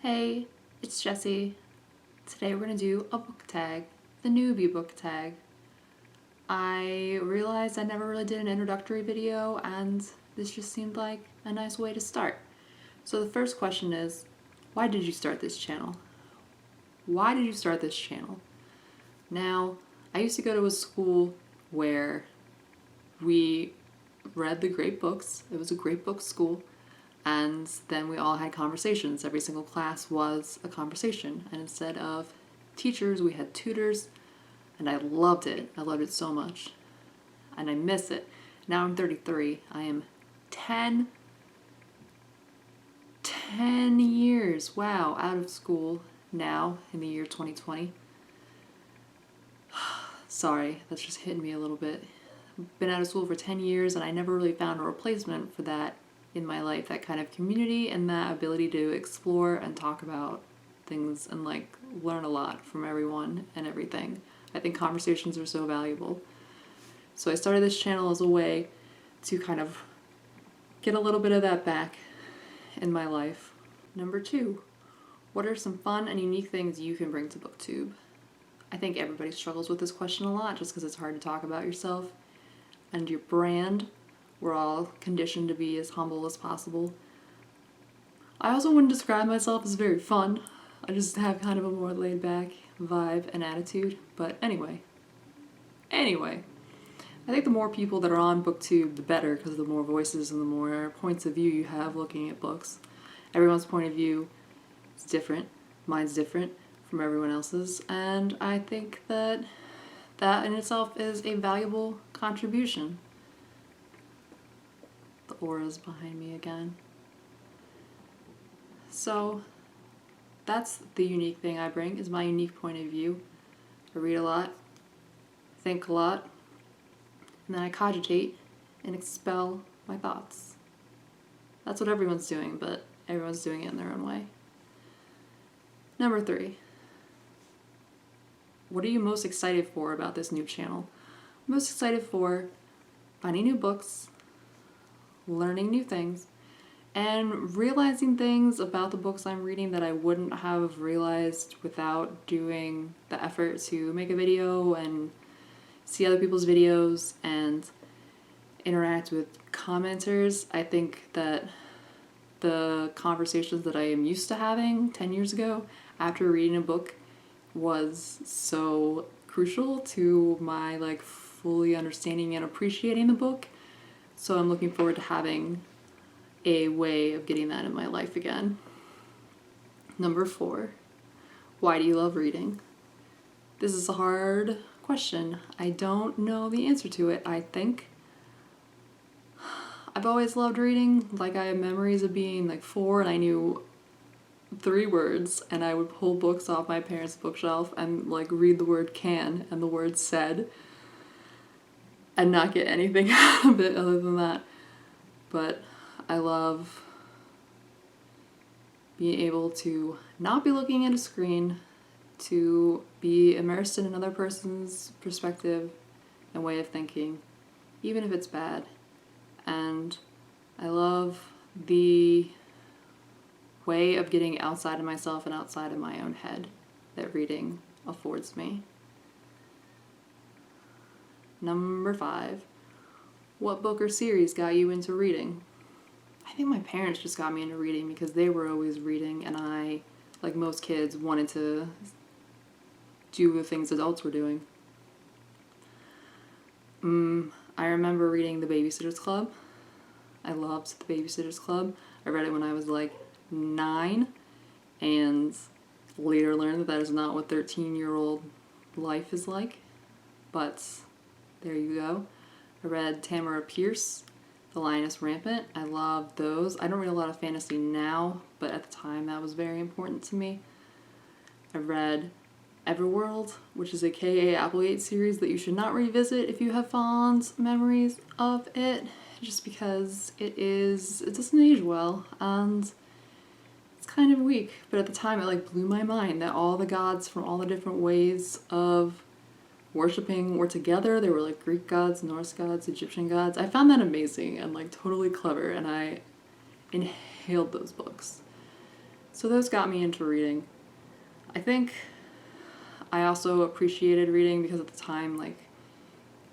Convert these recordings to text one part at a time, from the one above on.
Hey, it's Jessie. Today we're gonna do a book tag, the newbie book tag. I realized I never really did an introductory video and this just seemed like a nice way to start. So the first question is, why did you start this channel? Why did you start this channel? Now, I used to go to a school where we read the great books. It was a great book school. And then we all had conversations. Every single class was a conversation. And instead of teachers, we had tutors. And I loved it. I loved it so much. And I miss it. Now I'm 33. I am 10 years, wow, out of school now in the year 2020. Sorry, that's just hitting me a little bit. Been out of school for 10 years and I never really found a replacement for that in my life, that kind of community and that ability to explore and talk about things and like learn a lot from everyone and everything. I think conversations are so valuable. So I started this channel as a way to kind of get a little bit of that back in my life. Number 2, what are some fun and unique things you can bring to Booktube? I think everybody struggles with this question a lot just because it's hard to talk about yourself and your brand. We're all conditioned to be as humble as possible. I also wouldn't describe myself as very fun. I just have kind of a more laid back vibe and attitude. But anyway, I think the more people that are on Booktube, the better, because the more voices and the more points of view you have looking at books. Everyone's point of view is different. Mine's different from everyone else's. And I think that in itself is a valuable contribution. The aura's behind me again. So that's the unique thing I bring, is my unique point of view. I read a lot, think a lot, and then I cogitate and expel my thoughts. That's what everyone's doing, but everyone's doing it in their own way. Number 3. What are you most excited for about this new channel? I'm most excited for finding new books, learning new things, and realizing things about the books I'm reading that I wouldn't have realized without doing the effort to make a video and see other people's videos and interact with commenters. I think that the conversations that I am used to having 10 years ago after reading a book was so crucial to my like fully understanding and appreciating the book. So I'm looking forward to having a way of getting that in my life again. Number 4, why do you love reading? This is a hard question. I don't know the answer to it. I think I've always loved reading. Like, I have memories of being like 4 and I knew 3 words and I would pull books off my parents' bookshelf and like read the word can and the word said and not get anything out of it other than that. But I love being able to not be looking at a screen, to be immersed in another person's perspective and way of thinking, even if it's bad. And I love the way of getting outside of myself and outside of my own head that reading affords me. Number 5, what book or series got you into reading? I think my parents just got me into reading because they were always reading and I, like most kids, wanted to do the things adults were doing. I remember reading The Babysitter's Club. I loved The Babysitter's Club. I read it when I was like 9 and later learned that that is not what 13-year-old life is like. But there you go. I read Tamara Pierce, The Lioness Rampant. I love those. I don't read a lot of fantasy now, but at the time that was very important to me. I read Everworld, which is a K.A. Applegate series that you should not revisit if you have fond memories of it, just because it doesn't age well and it's kind of weak. But at the time it like blew my mind that all the gods from all the different ways of worshipping were together. They were like Greek gods, Norse gods, Egyptian gods. I found that amazing and like totally clever, and I inhaled those books. So those got me into reading. I think I also appreciated reading because at the time, like,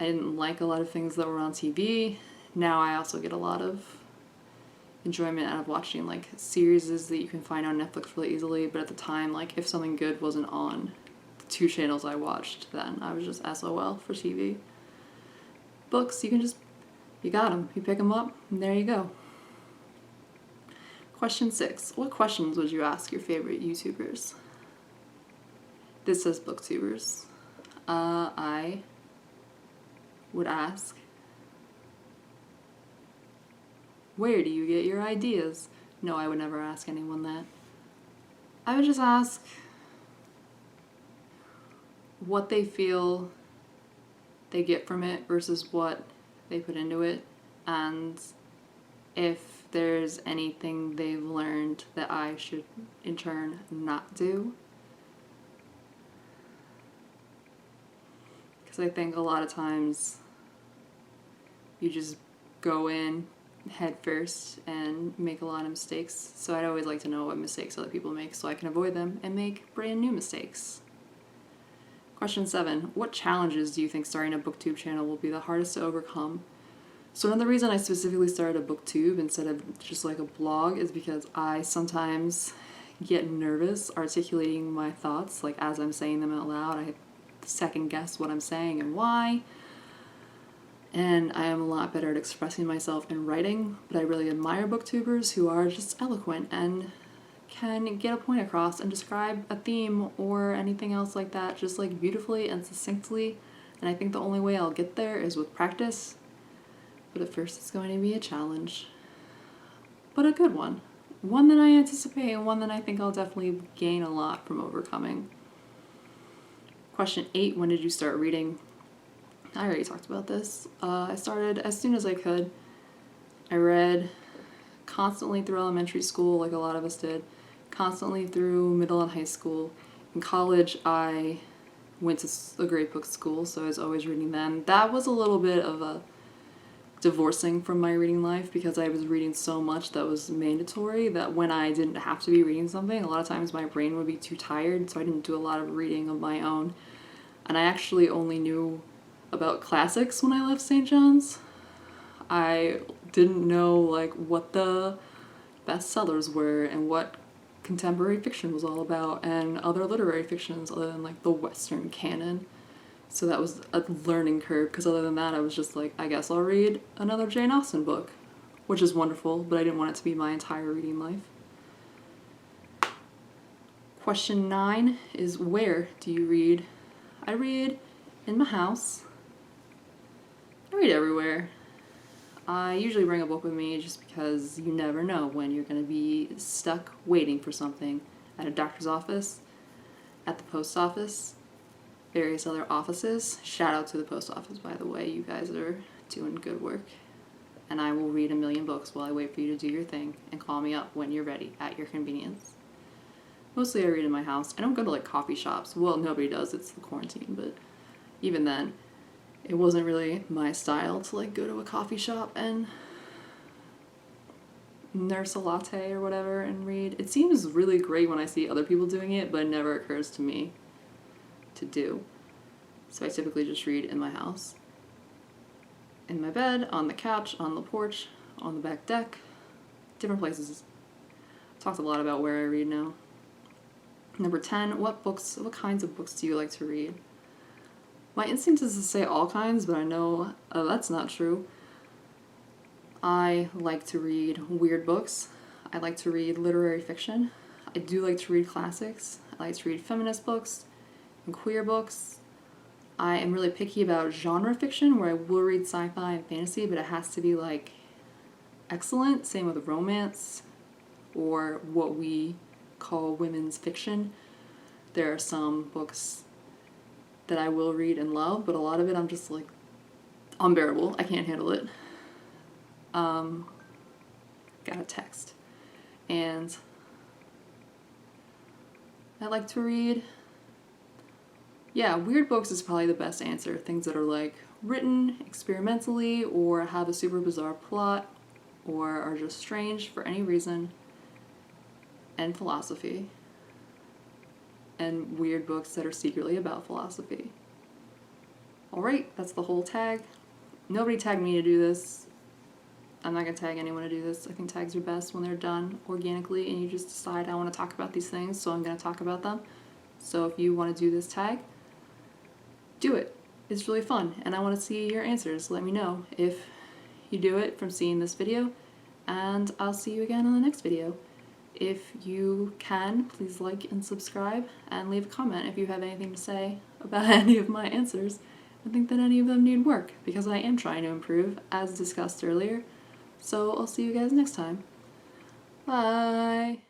I didn't like a lot of things that were on TV. Now I also get a lot of enjoyment out of watching like series that you can find on Netflix really easily, but at the time, like, if something good wasn't on the 2 channels I watched, then I was just SOL for TV. Books, you got them. You pick them up, and there you go. Question 6. What questions would you ask your favorite YouTubers? This says Booktubers. I would ask, where do you get your ideas? No, I would never ask anyone that. I would just ask what they feel they get from it versus what they put into it, and if there's anything they've learned that I should in turn not do. Because I think a lot of times you just go in head first and make a lot of mistakes. So I'd always like to know what mistakes other people make so I can avoid them and make brand new mistakes. Question 7. What challenges do you think starting a Booktube channel will be the hardest to overcome? So another reason I specifically started a Booktube instead of just like a blog is because I sometimes get nervous articulating my thoughts, like as I'm saying them out loud. I second guess what I'm saying and why. And I am a lot better at expressing myself in writing, but I really admire booktubers who are just eloquent and can get a point across and describe a theme or anything else like that just like beautifully and succinctly. And I think the only way I'll get there is with practice. But at first it's going to be a challenge. But a good one. One that I anticipate and one that I think I'll definitely gain a lot from overcoming. Question 8. When did you start reading? I already talked about this. I started as soon as I could. I read constantly through elementary school, like a lot of us did. Constantly through middle and high school. In college, I went to a great book school, so I was always reading then. That was a little bit of a divorcing from my reading life because I was reading so much that was mandatory that when I didn't have to be reading something, a lot of times my brain would be too tired, so I didn't do a lot of reading of my own. And I actually only knew about classics when I left St. John's. I didn't know like what the bestsellers were and what contemporary fiction was all about and other literary fictions other than like the Western canon. So that was a learning curve because other than that I was just like, I guess I'll read another Jane Austen book, which is wonderful, but I didn't want it to be my entire reading life. Question 9 is, where do you read? I read in my house. I read everywhere. I usually bring a book with me just because you never know when you're going to be stuck waiting for something at a doctor's office, at the post office, various other offices. Shout out to the post office, by the way. You guys are doing good work. And I will read a million books while I wait for you to do your thing and call me up when you're ready at your convenience. Mostly I read in my house. I don't go to like coffee shops. Well, nobody does. It's the quarantine, but even then, it wasn't really my style to like go to a coffee shop and nurse a latte or whatever and read. It seems really great when I see other people doing it, but it never occurs to me to do. So I typically just read in my house. In my bed, on the couch, on the porch, on the back deck, different places. I've talked a lot about where I read now. Number 10, what kinds of books do you like to read? My instinct is to say all kinds, but I know that's not true. I like to read weird books. I like to read literary fiction. I do like to read classics. I like to read feminist books and queer books. I am really picky about genre fiction, where I will read sci-fi and fantasy, but it has to be like excellent. Same with romance or what we call women's fiction. There are some books that I will read and love, but a lot of it I'm just like unbearable. I can't handle it. Got a text. And I like to read, weird books is probably the best answer. Things that are like written experimentally or have a super bizarre plot or are just strange for any reason and philosophy, and weird books that are secretly about philosophy. Alright, that's the whole tag. Nobody tagged me to do this. I'm not going to tag anyone to do this. I think tags are best when they're done organically and you just decide I want to talk about these things, so I'm going to talk about them. So if you want to do this tag, do it. It's really fun and I want to see your answers. Let me know if you do it from seeing this video, and I'll see you again in the next video. If you can, please like and subscribe and leave a comment if you have anything to say about any of my answers. I think that any of them need work because I am trying to improve, as discussed earlier. So I'll see you guys next time. Bye!